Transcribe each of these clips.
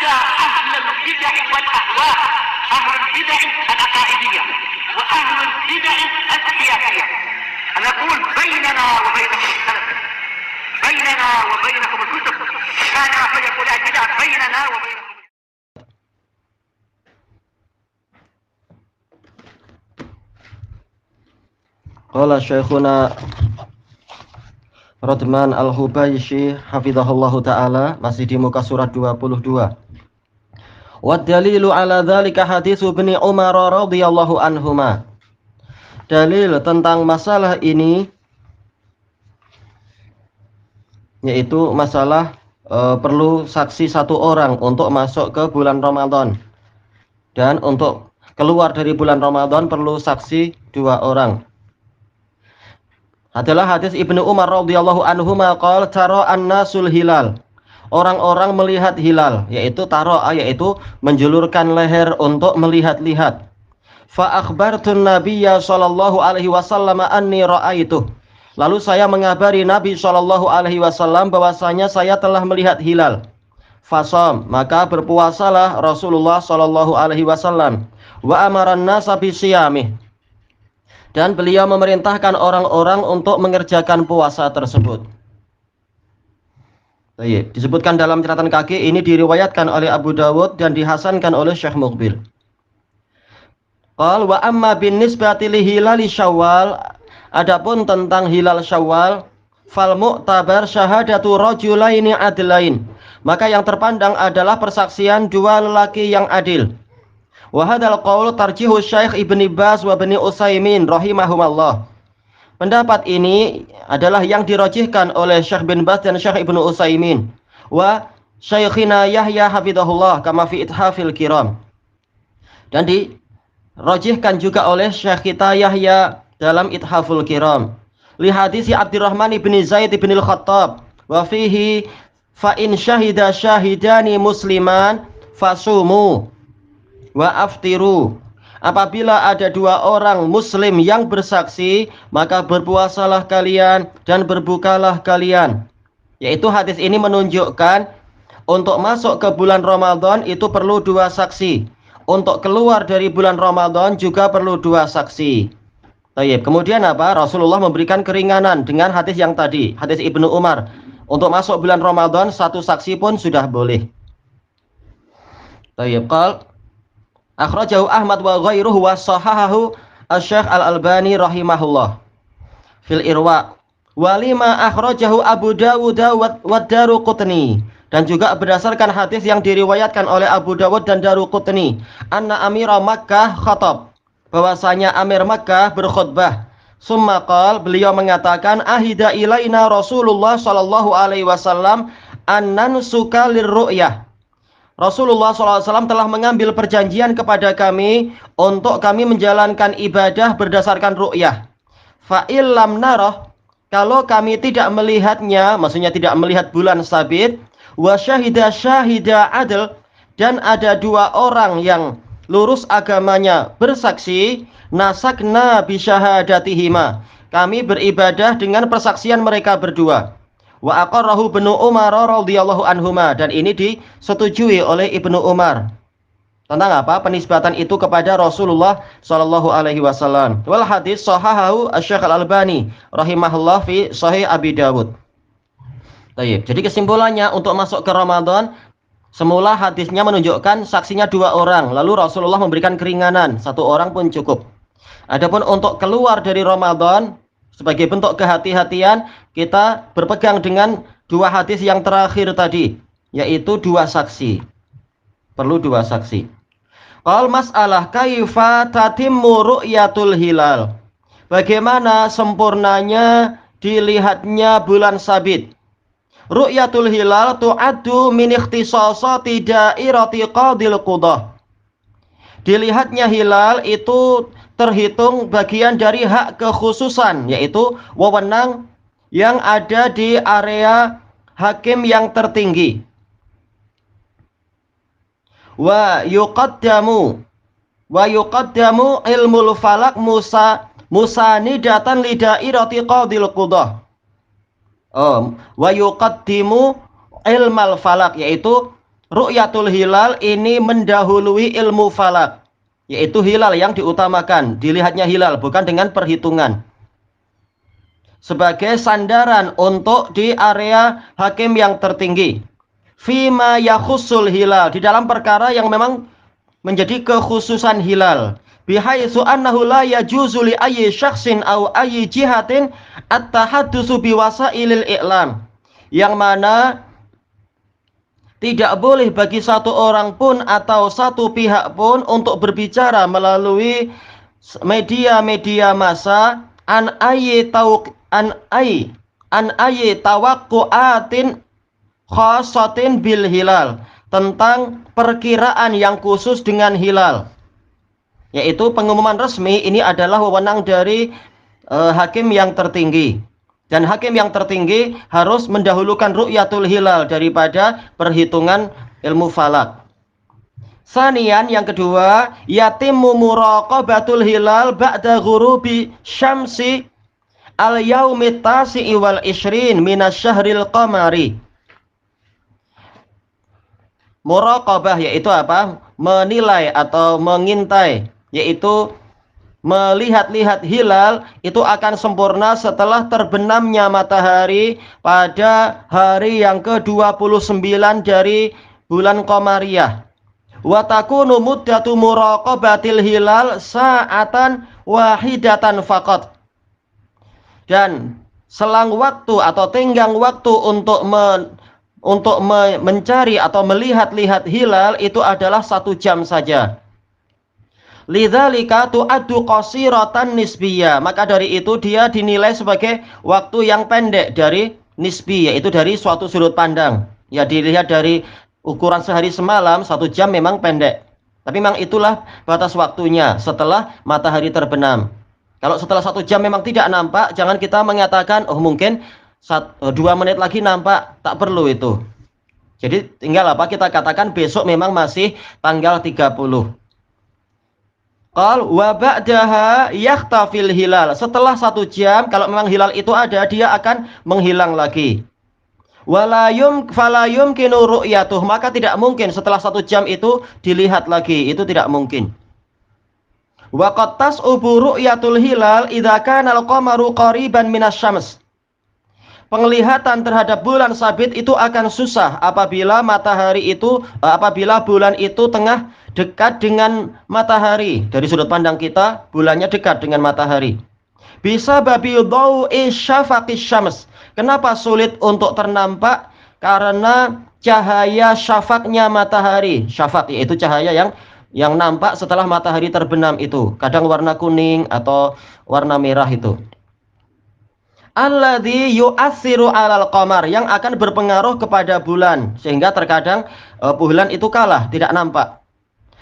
حتى أهل البدع والأهواء، أهل البدع العقائدية وأهل البدع السياسية. أنا أقول بيننا وبينكم السلف، بيننا وبينكم الكتب، كان فيقول البدع بيننا وبينكم. Qala Syekhuna Radman Al-Hubayshi hafizahullahu ta'ala, masih di muka surat 22. Wa dalilu ala dzalika haditsu Ibnu Umar radhiyallahu anhuma. Dalil tentang masalah ini yaitu masalah perlu saksi satu orang untuk masuk ke bulan Ramadan, dan untuk keluar dari bulan Ramadan perlu saksi 2 orang. Adalah hadis Ibnu Umar radhiyallahu anhuma qala tara an-nasul hilal. Orang-orang melihat hilal, yaitu taro'a, yaitu menjulurkan leher untuk melihat-lihat. Fa akhbartun nabiyya sallallahu alaihi wasallam anni ra'aitu. Lalu saya mengabari Nabi sallallahu alaihi wasallam bahwasanya saya telah melihat hilal. Fasam, maka berpuasalah Rasulullah sallallahu alaihi wasallam. Wa amaran nasa bisiyamih. Dan beliau memerintahkan orang-orang untuk mengerjakan puasa tersebut. Baik, disebutkan dalam catatan kaki, ini diriwayatkan oleh Abu Dawud dan dihasankan oleh Syekh Muqbil. Qal wa amma bin nisbati li hilali Syawal, adapun tentang hilal Syawal, fal mu'tabar syahadatu rajulaini adlain, maka yang terpandang adalah persaksian 2 lelaki yang adil. Wa hadzal qaul tarjihu Syekh Ibnu Baz wa Ibnu Utsaimin rahimahumallah. Pendapat ini adalah yang dirajihkan oleh Syekh bin Baz dan Syekh Ibnu Utsaimin. Wa Syekhina Yahya hafizahullah kama fi Ithafil Kiram. Dan dirajihkan juga oleh Syekh kita Yahya dalam Ithaful Kiram. Li hadisi Abdurrahman bin Zaid bin Al-Khattab wa fihi fa in syahida syahidani musliman fasumu wa aftiru. Apabila ada 2 orang muslim yang bersaksi, maka berpuasalah kalian dan berbukalah kalian. Yaitu hadis ini menunjukkan untuk masuk ke bulan Ramadan itu perlu 2 saksi. Untuk keluar dari bulan Ramadan juga perlu 2 saksi. Baik, kemudian apa? Rasulullah memberikan keringanan dengan hadis yang tadi, hadis Ibnu Umar. Untuk masuk bulan Ramadan 1 saksi pun sudah boleh. Baik, akhrajahu Ahmad wa ghairuhu wa sahahahu Asy-Syaikh Al-Albani rahimahullah fil Irwa wa lima akhrajahu Abu Dawud wa Daruqutni, dan juga berdasarkan hadis yang diriwayatkan oleh Abu Dawud dan Daruqutni, anna amira Makkah khatab, bahwasanya Amir Makkah berkhutbah. Summa qala, beliau mengatakan, ahida ilaina Rasulullah sallallahu alaihi wasallam annan suka lirru'yah. Rasulullah SAW telah mengambil perjanjian kepada kami untuk kami menjalankan ibadah berdasarkan ru'yah. Fa'il lam narah, kalau kami tidak melihatnya, maksudnya tidak melihat bulan sabit, wa syahida syahida adl, dan ada 2 orang yang lurus agamanya bersaksi, nasakna bisyahadatihima, kami beribadah dengan persaksian mereka berdua. Wa aqarrahu Ibnu Umar radhiyallahu anhuma, dan ini disetujui oleh Ibnu Umar. Tentang apa? Penisbatan itu kepada Rasulullah sallallahu alaihi wasallam. Wal hadis sahahahu Asy-Syaikh Al-Albani rahimahullah fi Sahih Abi Dawud. Baik, jadi kesimpulannya untuk masuk ke Ramadan, semula hadisnya menunjukkan saksinya 2 orang, lalu Rasulullah memberikan keringanan, 1 orang pun cukup. Adapun untuk keluar dari Ramadan, sebagai bentuk kehati-hatian, kita berpegang dengan 2 hadis yang terakhir tadi, yaitu 2 saksi. Perlu 2 saksi. Qal mas'alah kaifa tatimmu ru'yatul hilal. Bagaimana sempurnanya dilihatnya bulan sabit? Ru'yatul hilal tu'addu min ikhtisasati dairati qadil qudah. Dilihatnya hilal itu terhitung bagian dari hak kekhususan, yaitu wewenang yang ada di area hakim yang tertinggi. Wa yuqaddamu ilmul falak musanidatan lidairati qadil qudah. Wa yuqaddimu ilmal falak, yaitu ru'yatul hilal ini mendahului ilmu falak, yaitu hilal yang diutamakan, dilihatnya hilal bukan dengan perhitungan, sebagai sandaran untuk di area hakim yang tertinggi. Fima yakhusul hilal, di dalam perkara yang memang menjadi kekhususan hilal. Bihaitsu annahu la yajuzu li ayyi syakhsin aw ayyi jihatin at-tahaddusu biwasailil i'lam. Yang mana tidak boleh bagi satu orang pun atau satu pihak pun untuk berbicara melalui media-media massa an ayyi tawaqqu'atin khassatin bil hilal, tentang perkiraan yang khusus dengan hilal, yaitu pengumuman resmi ini adalah wewenang dari hakim yang tertinggi, dan hakim yang tertinggi harus mendahulukan ru'yatul hilal daripada perhitungan ilmu falak. Sanian, yang kedua, yatimmu muraqabatul hilal ba'da ghurubi syamsi al yaumit tasi'i wal ishrin minasyahril qamari. Muraqabah yaitu apa? Menilai atau mengintai, yaitu melihat-lihat hilal itu akan sempurna setelah terbenamnya matahari pada hari yang ke-29 dari bulan Qamariyah. Wa takunu muddatu muraqabatil hilal sa'atan wahidatan faqat. Dan selang waktu atau tenggang waktu untuk mencari atau melihat-lihat hilal itu adalah 1 jam saja. Lidzalika tu'addu qasiratan nisbiyah, maka dari itu dia dinilai sebagai waktu yang pendek dari nisbi, yaitu dari suatu sudut pandang. Ya, dilihat dari ukuran sehari semalam, 1 jam memang pendek, tapi memang itulah batas waktunya setelah matahari terbenam. Kalau setelah 1 jam memang tidak nampak, jangan kita mengatakan oh mungkin 2 menit lagi nampak, tak perlu itu. Jadi tinggal apa, kita katakan besok memang masih tanggal 30. Qal wa ba'daha yakhtafil hilal, setelah 1 jam kalau memang hilal itu ada, dia akan menghilang lagi. Fala yumkinu ru'yatuh, maka tidak mungkin setelah 1 jam itu dilihat lagi, itu tidak mungkin. Wa qad tas'ubu ru'yatul hilal idza kana al-qamaru qariban minasyams. Penglihatan terhadap bulan sabit itu akan susah apabila bulan itu tengah dekat dengan matahari. Dari sudut pandang kita, bulannya dekat dengan matahari. Bisa babi dhau'i syafaqis syams. Kenapa sulit untuk ternampak? Karena cahaya syafaqnya matahari. Syafaq yaitu cahaya yang nampak setelah matahari terbenam itu. Kadang warna kuning atau warna merah itu. Alladzi yu'atsiru 'alal qamar, yang akan berpengaruh kepada bulan sehingga terkadang bulan itu kalah, tidak nampak.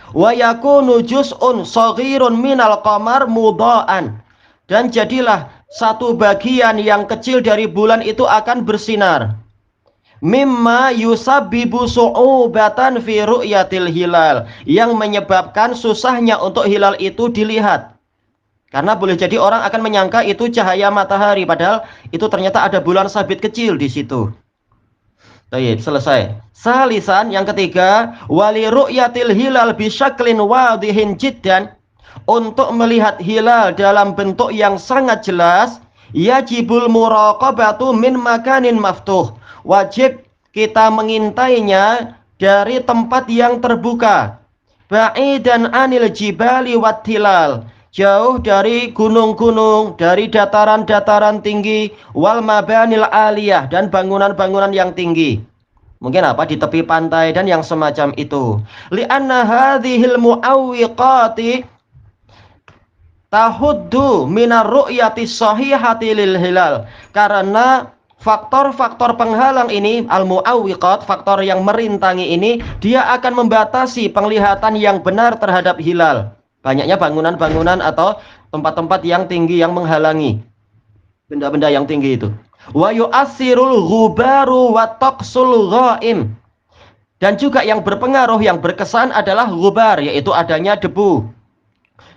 Wa yakunu juz'un shaghirun minal qamar mudha'an, dan jadilah satu bagian yang kecil dari bulan itu akan bersinar. Mimma yusabbibu su'ubatan fi ru'yatil hilal, yang menyebabkan susahnya untuk hilal itu dilihat. Karena boleh jadi orang akan menyangka itu cahaya matahari, padahal itu ternyata ada bulan sabit kecil di situ. Baik, selesai. Salisan, yang ketiga, wali ru'yatil hilal bisyaklin wadihin jiddan, untuk melihat hilal dalam bentuk yang sangat jelas, yajibul muraqabatu min makanin maftuh, wajib kita mengintainya dari tempat yang terbuka, ba'idan anil jibali wat hilal, jauh dari gunung-gunung, dari dataran-dataran tinggi, wal mabanil aliyah, dan bangunan-bangunan yang tinggi. Mungkin apa, di tepi pantai dan yang semacam itu. Li'anna hadhil mu'awwiqati tahuddu minar ru'yati sahihati lil hilal. Karena faktor-faktor penghalang ini, al-mu'awwiqat, faktor yang merintangi ini, dia akan membatasi penglihatan yang benar terhadap hilal. Banyaknya bangunan-bangunan atau tempat-tempat yang tinggi yang menghalangi, benda-benda yang tinggi itu. Wa yu'assirul ghubaru wa taqsul ghaim, dan juga yang berpengaruh, yang berkesan adalah ghubar, yaitu adanya debu.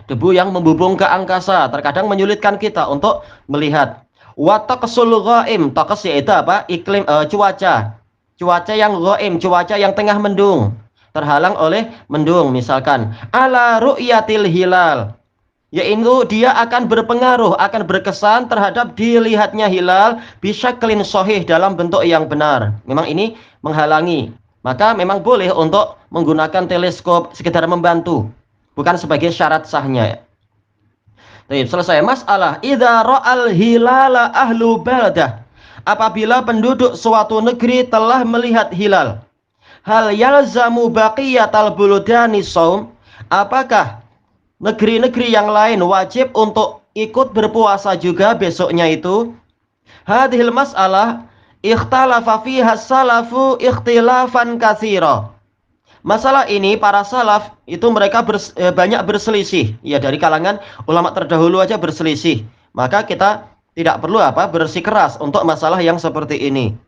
Debu yang membubung ke angkasa terkadang menyulitkan kita untuk melihat. Wa taqsul ghaim, taqs yaitu apa? Iklim, cuaca. cuaca yang ghaim, cuaca yang tengah mendung, terhalang oleh mendung misalkan, ala ru'yatil hilal, yaitu dia akan berpengaruh, akan berkesan terhadap dilihatnya hilal bisyaklin sahih, dalam bentuk yang benar. Memang ini menghalangi, maka memang boleh untuk menggunakan teleskop sekedar membantu, bukan sebagai syarat sahnya. Baik, selesai masalah. Idza ra'al hilala ahlu baldah, apabila penduduk suatu negeri telah melihat hilal, hal yalzamu baqiyatal buludani shaum, apakah negeri-negeri yang lain wajib untuk ikut berpuasa juga besoknya itu? Hadhil mas'alah ikhtalafa fiha salafu ikhtilafan katsira. Masalah ini para salaf itu mereka banyak berselisih. Ya, dari kalangan ulama terdahulu aja berselisih. Maka kita tidak perlu bersikeras untuk masalah yang seperti ini.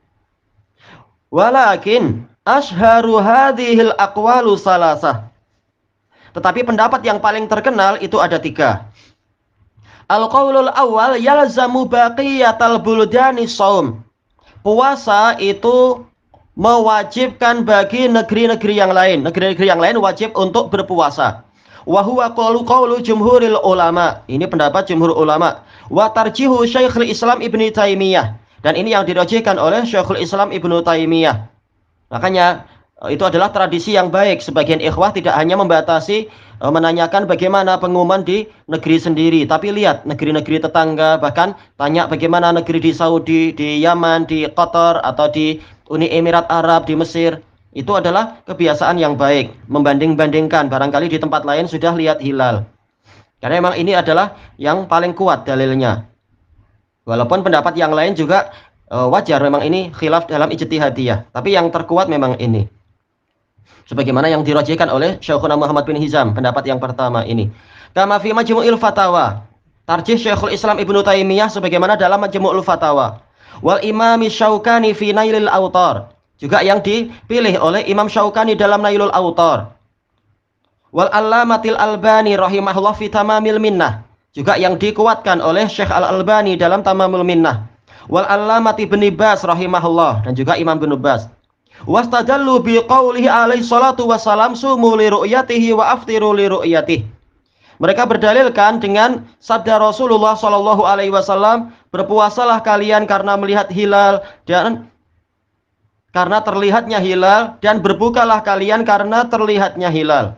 Walakin ashharu hadhil aqwalu salasah. Tetapi pendapat yang paling terkenal itu ada 3. Al-qaulul awal yalzamu baqiyatal buldani shaum. Puasa itu mewajibkan bagi negeri-negeri yang lain. Negeri-negeri yang lain wajib untuk berpuasa. Wa huwa qaulu jumhuril ulama. Ini pendapat jumhur ulama. Wa tarjihu Syekhul Islam Ibnu Taimiyah. Dan ini yang dirajihkan oleh Syekhul Islam Ibnu Taimiyah. Makanya itu adalah tradisi yang baik. Sebagian ikhwah tidak hanya membatasi menanyakan bagaimana pengumuman di negeri sendiri, tapi lihat negeri-negeri tetangga, bahkan tanya bagaimana negeri di Saudi, di Yaman, di Qatar, atau di Uni Emirat Arab, di Mesir. Itu adalah kebiasaan yang baik, membanding-bandingkan, barangkali di tempat lain sudah lihat hilal. Karena memang ini adalah yang paling kuat dalilnya. Walaupun pendapat yang lain juga wajar, memang ini khilaf dalam ijtihadiyah, tapi yang terkuat memang ini. Sebagaimana yang dirajihkan oleh Syekhuna Muhammad bin Hizam, pendapat yang pertama ini. Kama fi Majmu'il Fatawa, tarjih Syekhul Islam Ibnu Taimiyah sebagaimana dalam Majmu'ul Fatawa. Wal Imam Syaukani fi Nailil Autar, juga yang dipilih oleh Imam Syaukani dalam Nailul Autar. Wal Allamatil Albani rahimahullah fi Tamamil Minnah, juga yang dikuatkan oleh Syekh Al-Albani dalam Tamamul Minnah. Wal Allamati Ibnu Baz rahimahullah, dan juga Imam Ibnu Baz. Wastadallu biqaulihi alaihi salatu wassalam sumu li ru'yatihi wa aftiru li ru'yatihi. Mereka berdalilkan dengan sabda Rasulullah sallallahu alaihi wasallam, berpuasalah kalian karena melihat hilal dan karena terlihatnya hilal, dan berbukalah kalian karena terlihatnya hilal.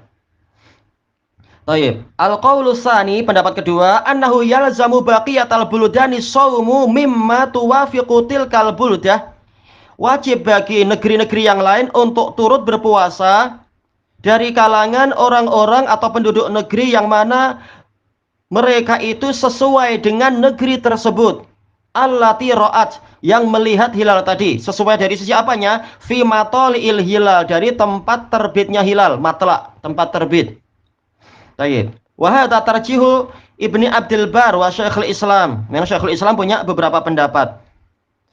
Baik, al-qaulu tsani, pendapat kedua, annahu yalzamu baqiyatal buldani shaumu mimma tuwafiqu tilkal buldah. Wajib bagi negeri-negeri yang lain untuk turut berpuasa dari kalangan orang-orang atau penduduk negeri yang mana mereka itu sesuai dengan negeri tersebut. Allati ra'at, yang melihat hilal tadi. Sesuai dari sisi apanya? Fi matali'il hilal, dari tempat terbitnya hilal, matla, tempat terbit. Baik. Wa hadza tarjihu Ibnu Abdul Bar wa Syekhul Islam. Memang Syekhul Islam punya beberapa pendapat.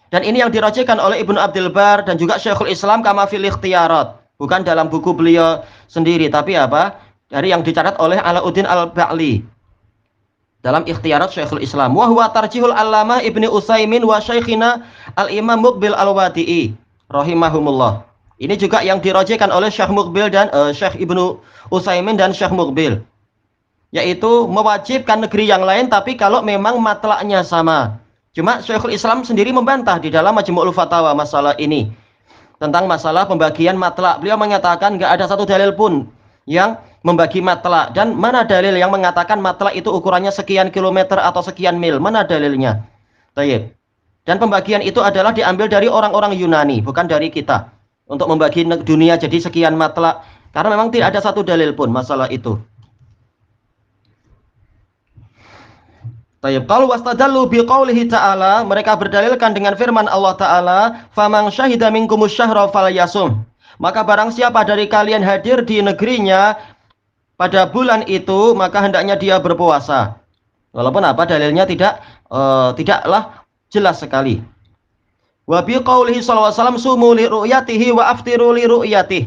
Dan ini yang dirajihkan oleh Ibnu Abdul Bar dan juga Syekhul Islam kama fil ikhtiyarat. Bukan dalam buku beliau sendiri, tapi dari yang dicatat oleh Alauddin Al-Ba'li dalam ikhtiyarat Syekhul Islam. Wa huwa tarjihul Allamah Ibnu Utsaimin wa Syekhina Al-Imam Muqbil Al-Wadi'i rahimahumullah. Ini juga yang dirajihkan oleh Syekh Muqbil dan Syekh Ibnu Utsaimin dan Syekh Muqbil, yaitu mewajibkan negeri yang lain tapi kalau memang matlaknya sama. Cuma Syekhul Islam sendiri membantah di dalam Majmu'ul Fatawa masalah ini, tentang masalah pembagian matlak. Beliau mengatakan nggak ada satu dalil pun yang membagi matlak, dan mana dalil yang mengatakan matlak itu ukurannya sekian kilometer atau sekian mil, mana dalilnya? Baik. Dan pembagian itu adalah diambil dari orang-orang Yunani, bukan dari kita, untuk membagi dunia jadi sekian matlak, karena memang tidak ada satu dalil pun masalah itu. Tayyib, qalu wastadallu biqaulihi ta'ala, mereka berdalilkan dengan firman Allah Ta'ala, faman syahida minkumus syahra falyasum, maka barang siapa dari kalian hadir di negerinya pada bulan itu, maka hendaknya dia berpuasa. Walaupun dalilnya tidaklah jelas sekali. Wa biqaulihi sallallahu alaihi wasallam sumu li ru'yatihi wa aftiru li ru'yatihi,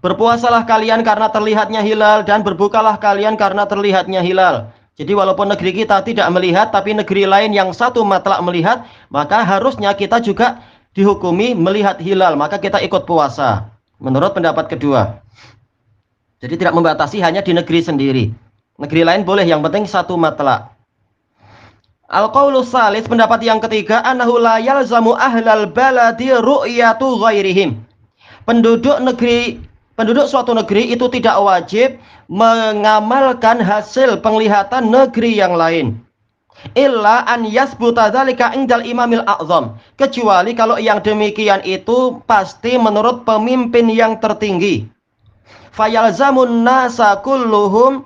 berpuasalah kalian karena terlihatnya hilal dan berbukalah kalian karena terlihatnya hilal. Jadi walaupun negeri kita tidak melihat, tapi negeri lain yang satu matlak melihat, maka harusnya kita juga dihukumi melihat hilal, maka kita ikut puasa. Menurut pendapat kedua. Jadi tidak membatasi hanya di negeri sendiri. Negeri lain boleh, yang penting satu matlak. Al-qaulus salis, pendapat yang ketiga, annahu la yalzamu ahlal baladi ru'yatu ghairihim. Penduduk suatu negeri itu tidak wajib mengamalkan hasil penglihatan negeri yang lain. Illa an yasbuta dzalika indal imamil a'zam. Kecuali kalau yang demikian itu pasti menurut pemimpin yang tertinggi. Fayalzamun nasa kulluhum,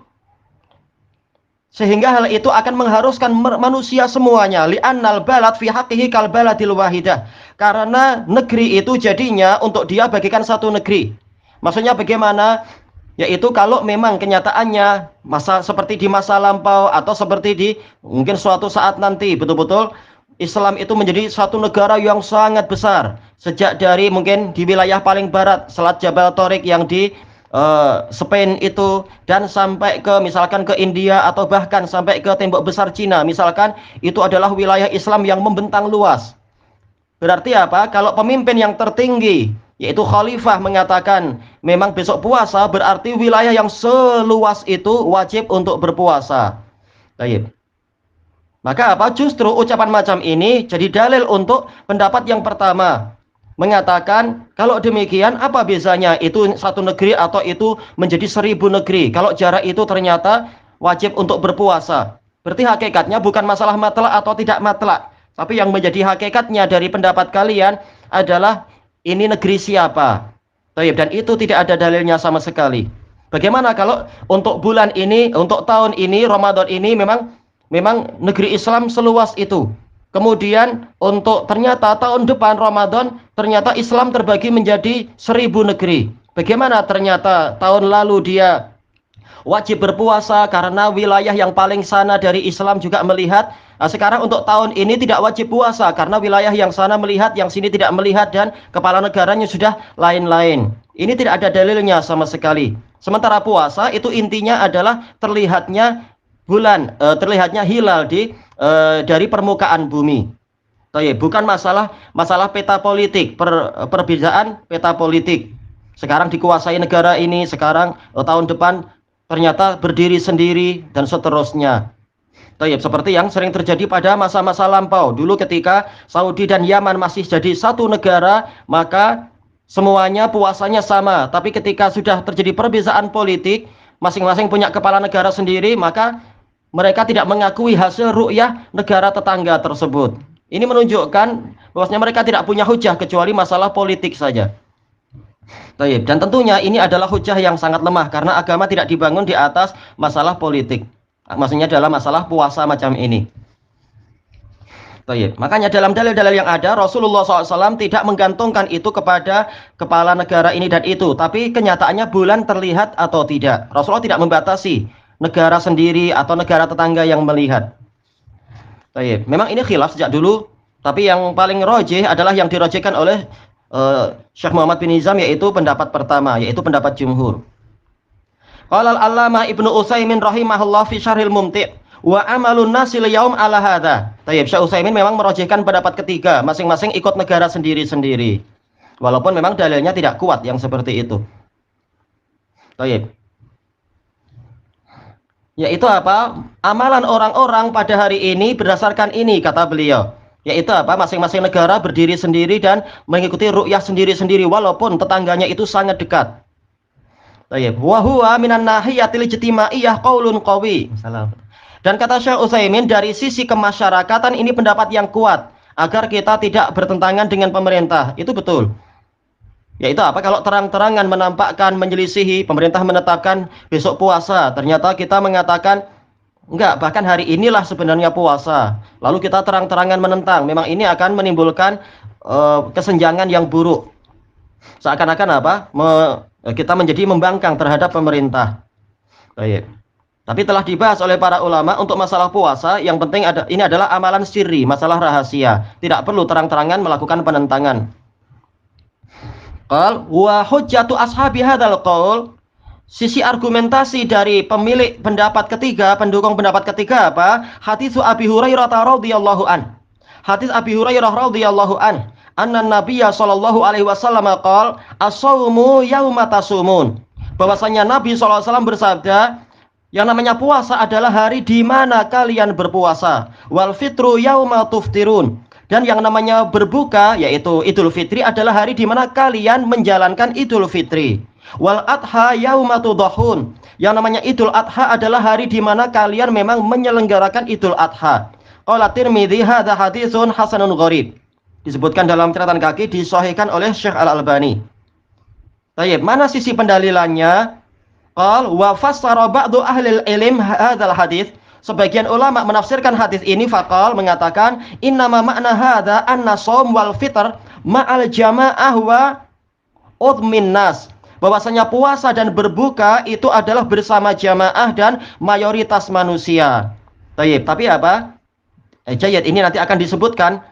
sehingga hal itu akan mengharuskan manusia semuanya. Li'annal balad fi haqqihi kal baladil wahidah. Karena negeri itu jadinya untuk dia bagikan satu negeri. Maksudnya bagaimana? Yaitu kalau memang kenyataannya seperti di masa lampau atau seperti di mungkin suatu saat nanti betul-betul Islam itu menjadi satu negara yang sangat besar. Sejak dari mungkin di wilayah paling barat, Selat Jabal Tariq yang di Spain itu, dan sampai ke misalkan ke India atau bahkan sampai ke tembok besar Cina misalkan, itu adalah wilayah Islam yang membentang luas. Berarti apa? Kalau pemimpin yang tertinggi yaitu khalifah mengatakan memang besok puasa, berarti wilayah yang seluas itu wajib untuk berpuasa. Baik. Maka apa? Justru ucapan macam ini jadi dalil untuk pendapat yang pertama, mengatakan kalau demikian apa bezanya itu satu negeri atau itu menjadi 1000 negeri kalau jarak itu ternyata wajib untuk berpuasa. Berarti hakikatnya bukan masalah matlak atau tidak matlak, tapi yang menjadi hakikatnya dari pendapat kalian adalah ini negeri siapa. Dan itu tidak ada dalilnya sama sekali. Bagaimana kalau untuk bulan ini, untuk tahun ini, Ramadan ini memang negeri Islam seluas itu. Kemudian untuk ternyata tahun depan Ramadan ternyata Islam terbagi menjadi 1000 negeri. Bagaimana ternyata tahun lalu dia wajib berpuasa karena wilayah yang paling sana dari Islam juga melihat. Nah, sekarang untuk tahun ini tidak wajib puasa karena wilayah yang sana melihat, yang sini tidak melihat, dan kepala negaranya sudah lain-lain. Ini tidak ada dalilnya sama sekali. Sementara puasa itu intinya adalah terlihatnya bulan, terlihatnya hilal dari permukaan bumi. Bukan masalah peta politik, perbedaan peta politik. Sekarang dikuasai negara ini, sekarang tahun depan ternyata berdiri sendiri dan seterusnya. Seperti yang sering terjadi pada masa-masa lampau. Dulu ketika Saudi dan Yaman masih jadi satu negara, maka semuanya puasanya sama. Tapi ketika sudah terjadi perbedaan politik, masing-masing punya kepala negara sendiri, maka mereka tidak mengakui hasil ru'yah negara tetangga tersebut. Ini menunjukkan bahwasanya mereka tidak punya hujah kecuali masalah politik saja. Dan tentunya ini adalah hujah yang sangat lemah karena agama tidak dibangun di atas masalah politik. Maksudnya dalam masalah puasa macam ini. Makanya dalam dalil-dalil yang ada, Rasulullah SAW tidak menggantungkan itu kepada kepala negara ini dan itu. Tapi kenyataannya bulan terlihat atau tidak. Rasulullah tidak membatasi negara sendiri atau negara tetangga yang melihat. Memang ini khilaf sejak dulu, tapi yang paling rojih adalah yang dirojihkan oleh Syekh Muhammad bin Nizam, yaitu pendapat pertama, yaitu pendapat jumhur. Qala al-Allamah Ibnu Utsaimin rahimahullah fi Syarhil Mumti' wa amalun nasil yaum ala hadza. Syekh Utsaimin memang merojihkan pendapat ketiga, masing-masing ikut negara sendiri-sendiri. Walaupun memang dalilnya tidak kuat yang seperti itu. Yaitu apa? Amalan orang-orang pada hari ini berdasarkan ini, kata beliau. Yaitu apa? Masing-masing negara berdiri sendiri dan mengikuti ru'yah sendiri-sendiri walaupun tetangganya itu sangat dekat. Wa huwa minan nahiyatil ijtimaiyah qaulun qawi. Dan kata Syekh Utsaimin, dari sisi kemasyarakatan ini pendapat yang kuat agar kita tidak bertentangan dengan pemerintah. Itu betul. Yaitu apa? Kalau terang-terangan menampakkan menyelisihi, pemerintah menetapkan besok puasa, ternyata kita mengatakan enggak, bahkan hari inilah sebenarnya puasa, lalu kita terang-terangan menentang, memang ini akan menimbulkan kesenjangan yang buruk. Seakan-akan apa? Kita menjadi membangkang terhadap pemerintah. Tapi telah dibahas oleh para ulama untuk masalah puasa, yang penting ini adalah amalan sirri, masalah rahasia, tidak perlu terang-terangan melakukan penentangan. Qal wa hujjatu ashabi hadzal qaul, sisi argumentasi dari pemilik pendapat ketiga, pendukung pendapat ketiga apa? Hadits Abi Hurairah radhiyallahu an. Hadis Abi Hurairah radhiyallahu an, anna nabiyya sallallahu alaihi wasallam qala as-shaumu yauma tasumun. Bahwasanya Nabi sallallahu alaihi wasallam bersabda, yang namanya puasa adalah hari di mana kalian berpuasa. Wal fitru yauma tuftirun. Dan yang namanya berbuka yaitu Idul Fitri adalah hari di mana kalian menjalankan Idul Fitri. Wal adha yauma tudhahun. Yang namanya Idul Adha adalah hari di mana kalian memang menyelenggarakan Idul Adha. Qala Tirmidzi hadza haditsun hasanun gharib. Disebutkan dalam catatan kaki, disahihkan oleh Syekh Al-Albani. Baik, mana sisi pendalilannya? Qal wa fassara ba'du ahli ilm hadzal hadits. Sebagian ulama menafsirkan hadis ini faqal mengatakan innama makna hadza anna shaum wal fitr ma'al jamaah wa udmin nas. Bahwasanya puasa dan berbuka itu adalah bersama jamaah dan mayoritas manusia. Baik, tapi apa? Jayat ini nanti akan disebutkan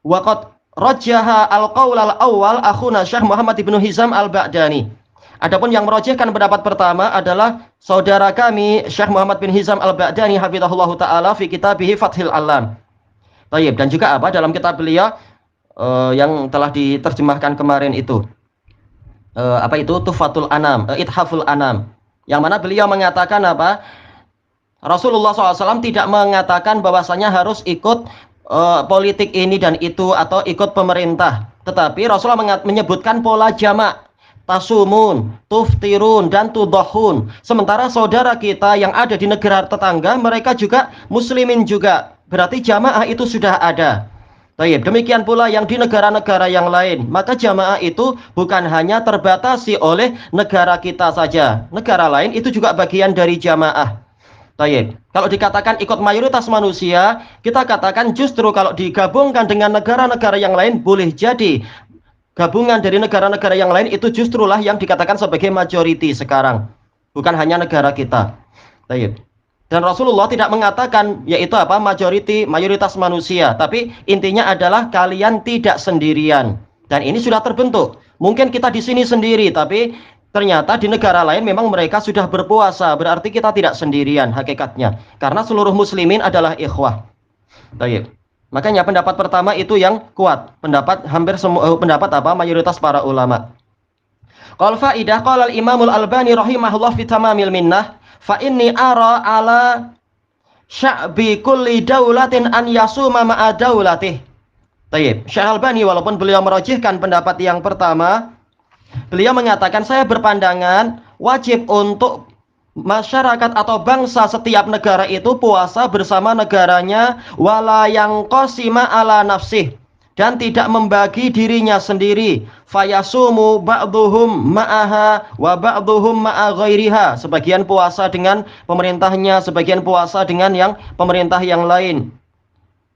waqad rajjaha al-qaul al-awwal akhuna Syekh Muhammad ibnu Hizam al-Ba'dani. Adapun yang merojihkan pendapat pertama adalah saudara kami Syekh Muhammad bin Hizam al-Ba'dani hafizahullahu taala fi kitabih Fathil Alam. Baik, dan juga apa dalam kitab beliau yang telah diterjemahkan kemarin itu. Apa itu? Tuhfatul Anam, Ithaful Anam. Yang mana beliau mengatakan apa? Rasulullah SAW tidak mengatakan bahwasanya harus ikut politik ini dan itu atau ikut pemerintah. Tetapi Rasulullah menyebutkan pola jamak. Tasumun, tuftirun, dan tudhahun. Sementara saudara kita yang ada di negara tetangga, mereka juga muslimin juga. Berarti jamaah itu sudah ada. Baik, demikian pula yang di negara-negara yang lain. Maka jamaah itu bukan hanya terbatasi oleh negara kita saja. Negara lain itu juga bagian dari jamaah. Baik, kalau dikatakan ikut mayoritas manusia, kita katakan justru kalau digabungkan dengan negara-negara yang lain, boleh jadi gabungan dari negara-negara yang lain itu justrulah yang dikatakan sebagai majority sekarang. Bukan hanya negara kita. Baik. Dan Rasulullah tidak mengatakan yaitu apa majority, mayoritas manusia. Tapi intinya adalah kalian tidak sendirian. Dan ini sudah terbentuk. Mungkin kita di sini sendiri, tapi ternyata di negara lain memang mereka sudah berpuasa. Berarti kita tidak sendirian hakikatnya. Karena seluruh muslimin adalah ikhwah. Baik. Makanya pendapat pertama itu yang kuat, pendapat hampir semua pendapat apa mayoritas para ulama. Qal faidah qala al-Imam al-Albani rahimahullah fi tamamil minnah fa inni ara ala sya'bi kulli daulatin an yasuma ma'a daulatih. Baik, Syekh Albani walaupun beliau merajihkan pendapat yang pertama, beliau mengatakan saya berpandangan wajib untuk masyarakat atau bangsa setiap negara itu puasa bersama negaranya wala yang qasima ala nafsih, dan tidak membagi dirinya sendiri fayasumu ba'duhum ma'aha wa ba'duhum ma'a ghairiha, sebagian puasa dengan pemerintahnya, sebagian puasa dengan yang pemerintah yang lain.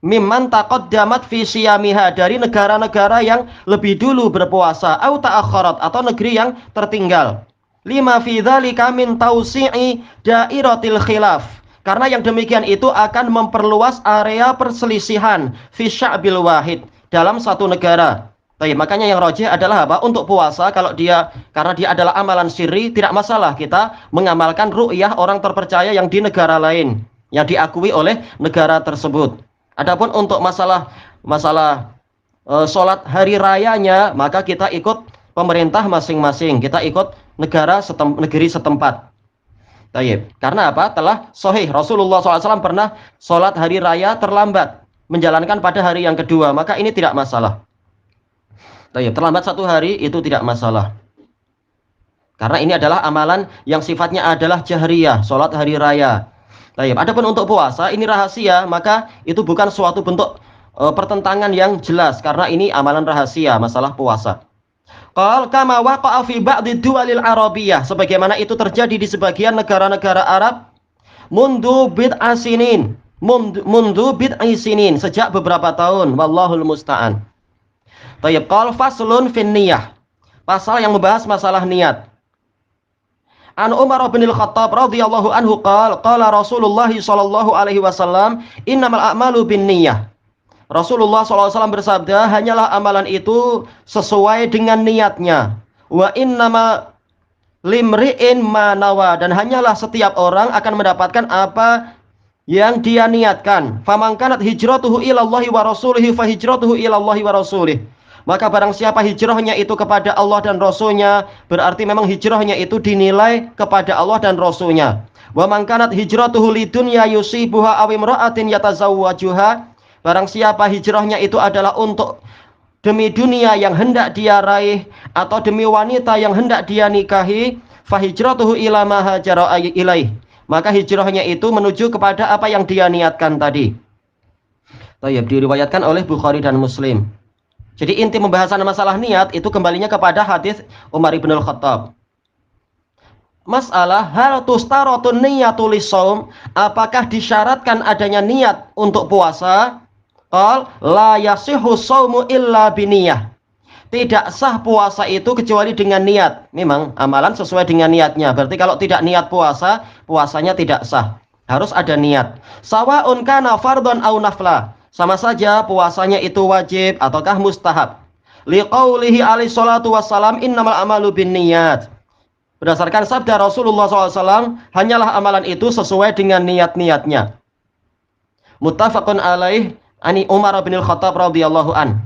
Mimman taqaddamat fi siyamiha, dari negara-negara yang lebih dulu berpuasa, au ta'akharat, atau negeri yang tertinggal. Lima fi dzalika min tausi'i dairatil khilaf, karena yang demikian itu akan memperluas area perselisihan fi sya'bil wahid, dalam satu negara. Baik, makanya yang rajih adalah apa? Untuk puasa kalau karena dia adalah amalan sirri, tidak masalah kita mengamalkan ru'yah orang terpercaya yang di negara lain yang diakui oleh negara tersebut. Adapun untuk masalah sholat hari rayanya, maka kita ikut pemerintah masing-masing, kita ikut negeri setempat. Baik. Karena apa? Telah sahih Rasulullah SAW pernah sholat hari raya terlambat, menjalankan pada hari yang kedua, maka ini tidak masalah. Baik. Terlambat satu hari itu tidak masalah. Karena ini adalah amalan yang sifatnya adalah jahriyah, sholat hari raya. Baik. Adapun untuk puasa ini rahasia, maka itu bukan suatu bentuk pertentangan yang jelas, karena ini amalan rahasia masalah puasa. Qal kama waqa'a fi ba'di duwalil Arabiyyah, sebagaimana itu terjadi di sebagian negara-negara Arab mundu bid'a sinin, sejak beberapa tahun, wallahul musta'an. Baik, qal faslun fin niyah, pasal yang membahas masalah niat. An Umar bin Al-Khattab radhiyallahu anhu qala Rasulullah sallallahu alaihi wasallam innamal a'malu binniyah. Rasulullah SAW bersabda, hanyalah amalan itu sesuai dengan niatnya. Wa innama limri'in ma nawa, dan hanyalah setiap orang akan mendapatkan apa yang dia niatkan. Faman kanat hijratuhu ilallahi wa rasulihi fa hijratuhu ilallahi wa rasulih. Maka barang siapa hijrahnya itu kepada Allah dan Rasulnya, berarti memang hijrahnya itu dinilai kepada Allah dan Rasulnya. Wa man kanat hijratuhu lidunya yusibuha aw imra'atin yatazawwajuha, barang siapa hijrahnya itu adalah untuk demi dunia yang hendak dia raih atau demi wanita yang hendak dia nikahi, fa hijratuhu ila ma hajara ilaih, maka hijrahnya itu menuju kepada apa yang dia niatkan tadi. Tayyib, diriwayatkan oleh Bukhari dan Muslim. Jadi inti pembahasan masalah niat itu kembalinya kepada hadis Umar ibn al-Khattab. Masalah hal tustaratun niyatul shaum, apakah disyaratkan adanya niat untuk puasa? Qal la yasihhu shaumu illa biniyah. Tidak sah puasa itu kecuali dengan niat. Memang amalan sesuai dengan niatnya. Berarti kalau tidak niat puasa, puasanya tidak sah. Harus ada niat. Sawaun kana fardhon aw nafla. Sama saja puasanya itu wajib ataukah mustahab. Liqaulihi alaihi salatu wassalam innamal amalu binniyat. Berdasarkan sabda Rasulullah SAW, hanyalah amalan itu sesuai dengan niat-niatnya. Muttafaqun alaih ani Umar bin al-Khattab radhiyallahu an.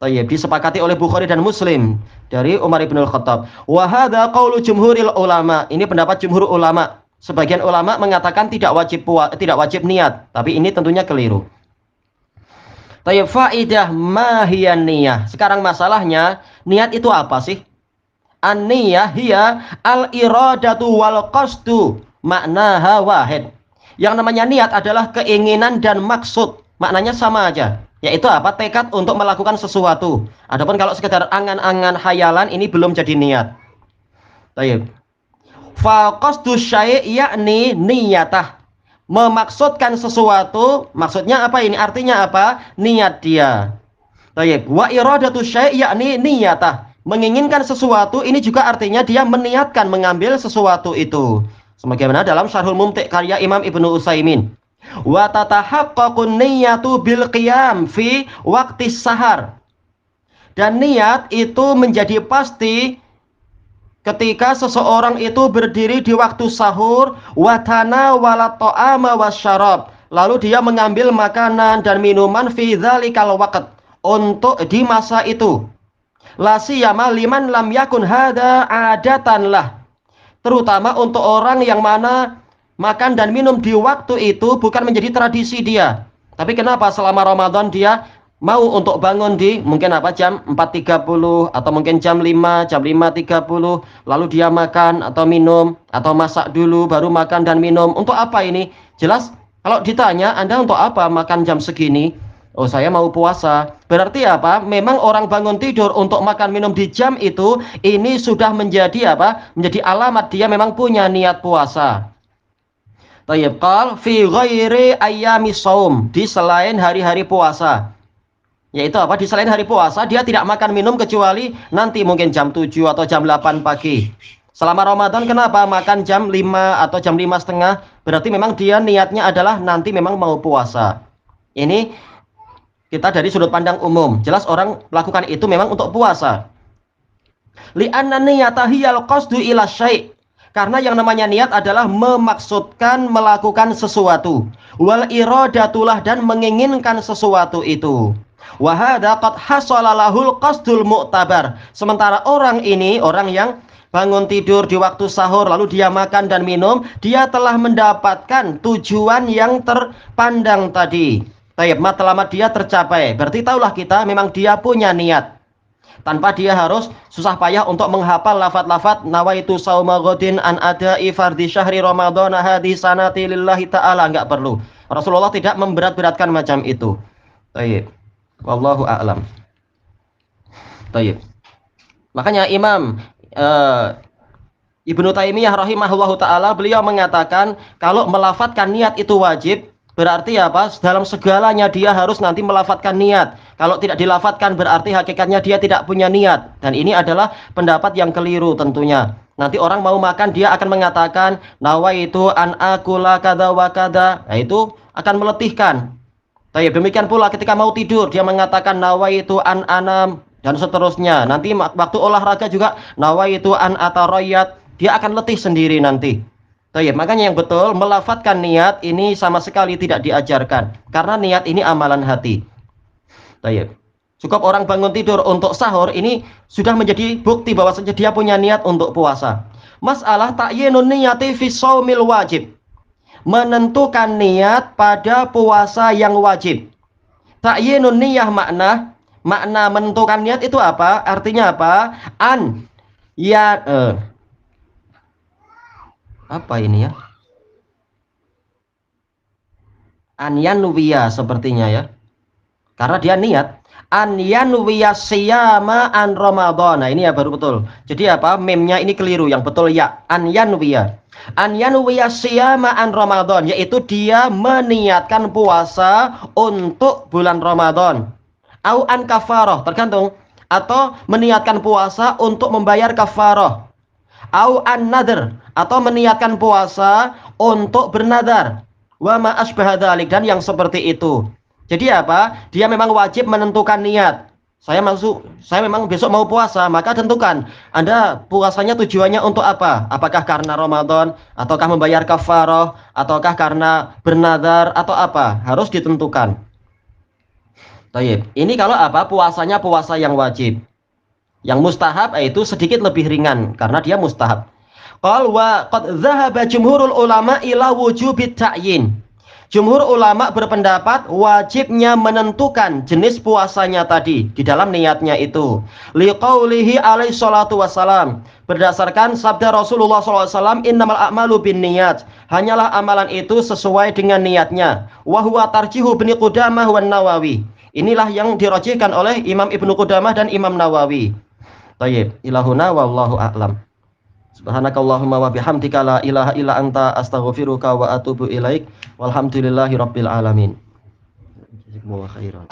Tayyib, disepakati oleh Bukhari dan Muslim dari Umar bin al-Khattab. Wa hadza qaulu jumhuril ulama. Ini pendapat jumhur ulama. Sebagian ulama mengatakan tidak wajib niat, tapi ini tentunya keliru. Tayyib, faidah mahiyan niyah. Sekarang masalahnya, niat itu apa sih? An-niyah hiya al-iradatu wal qasdu, maknaha wahid. Yang namanya niat adalah keinginan dan maksud, maknanya sama aja. Yaitu apa? Tekad untuk melakukan sesuatu. Adapun kalau sekedar angan-angan hayalan, ini belum jadi niat. Tayyib. Fa qasdu syai' yakni niyatah. Memaksudkan sesuatu, maksudnya apa ini? Artinya apa? Niat dia. Tayyib. Wa iradatu syai' yakni niyatah. Menginginkan sesuatu ini juga artinya dia meniatkan mengambil sesuatu itu. Sebagaimana dalam Syarhul Mumti' karya Imam Ibnu Utsaimin. Wa tatahaqqaqun niyyatu bil qiyam fi waqti sahar. Dan niat itu menjadi pasti ketika seseorang itu berdiri di waktu sahur, watana wala ta'ama wasyarab, lalu dia mengambil makanan dan minuman fi dzalikal waqt, untuk di masa itu. La siyama liman lam yakun hada adatan lah, terutama untuk orang yang mana makan dan minum di waktu itu bukan menjadi tradisi dia. Tapi kenapa selama Ramadan dia mau untuk bangun di mungkin apa jam 4.30 atau mungkin jam 5:30, lalu dia makan atau minum atau masak dulu baru makan dan minum. Untuk apa ini? Jelas kalau ditanya, Anda untuk apa makan jam segini? Oh, saya mau puasa. Berarti apa? Memang orang bangun tidur untuk makan minum di jam itu, ini sudah menjadi apa? Menjadi alamat dia memang punya niat puasa. Tayyib, qal fi ghairi ayyami shaum, di selain hari-hari puasa. Yaitu apa? Di selain hari puasa dia tidak makan minum kecuali nanti mungkin jam 7 atau jam 8 pagi. Selama Ramadan kenapa makan jam 5 atau jam 5:30? Berarti memang dia niatnya adalah nanti memang mau puasa. Ini kita dari sudut pandang umum. Jelas orang melakukan itu memang untuk puasa. Li'anna niyata hiyal qasdu ila syai'. Karena yang namanya niat adalah memaksudkan melakukan sesuatu. Wal iradatulah, dan menginginkan sesuatu itu. Wa hadza qad hasala lahul qasdul mu'tabar. Sementara orang ini, orang yang bangun tidur di waktu sahur lalu dia makan dan minum, dia telah mendapatkan tujuan yang terpandang tadi. Tayyib, matlamat dia tercapai. Berarti tahulah kita memang dia punya niat. Tanpa dia harus susah payah untuk menghafal lafaz-lafaz nawaitu sauma ghadin an ada'i fardhi syahri ramadhan hadhi sanati lillahi ta'ala, enggak perlu. Rasulullah tidak memberat-beratkan macam itu. Tayyib. Wallahu a'lam. Tayyib. Makanya Imam Ibnu Taimiyah rahimahullahu ta'ala, beliau mengatakan kalau melafatkan niat itu wajib, berarti apa? Dalam segalanya dia harus nanti melafatkan niat. Kalau tidak dilafatkan berarti hakikatnya dia tidak punya niat. Dan ini adalah pendapat yang keliru tentunya. Nanti orang mau makan dia akan mengatakan nawaitu an akula kada wa kada. Nah, itu akan meletihkan. Tapi demikian pula ketika mau tidur dia mengatakan nawaitu an anam dan seterusnya. Nanti waktu olahraga juga nawaitu an ataroyat. Dia akan letih sendiri nanti. Tayyib, makanya yang betul melafatkan niat ini sama sekali tidak diajarkan, karena niat ini amalan hati. Tayyib. Cukup orang bangun tidur untuk sahur, ini sudah menjadi bukti bahwasanya dia punya niat untuk puasa. Masalah ta'yinun niyati fi shaumil wajib. Menentukan niat pada puasa yang wajib. Ta'yinun niyah makna menentukan niat itu apa? Artinya apa? Apa ini ya? An yanwiya sepertinya ya. Karena dia niat an yanwiya siyama an Ramadan. Nah, ini ya baru betul. Jadi apa? Memnya ini keliru, yang betul ya an yanwiya. An yanwiya siyama an Ramadan, yaitu dia meniatkan puasa untuk bulan Ramadan. Au an kafarah, tergantung, atau meniatkan puasa untuk membayar kafarah. Au an nadr, atau meniatkan puasa untuk bernadar. Wa ma asbaha dzalik, dan yang seperti itu. Jadi apa? Dia memang wajib menentukan niat. Saya memang besok mau puasa, maka tentukan Anda puasanya tujuannya untuk apa? Apakah karena Ramadan, ataukah membayar kafarah, ataukah karena bernadar, atau apa? Harus ditentukan. Baik. Ini kalau apa? Puasanya puasa yang wajib. Yang mustahab itu sedikit lebih ringan karena dia mustahab. Qal wa qad dzahaba jumhurul ulama ila wujubit ta'yin. Jumhur ulama berpendapat wajibnya menentukan jenis puasanya tadi di dalam niatnya itu. Liqaulihi alaihi salatu wassalam, berdasarkan sabda Rasulullah SAW, innamal a'malu binniyat, hanyalah amalan itu sesuai dengan niatnya. Wa huwa tarjihu Ibnu Qudamah wan Nawawi. Inilah yang dirajihkan oleh Imam Ibnu Qudamah dan Imam Nawawi. Baik, ilahuna wallahu a'lam. Subhanakallahumma wa bihamdika la ilaha illa anta astaghfiruka wa atubu ilaik. Walhamdulillahi rabbil alamin. Jazakumullahu khairan.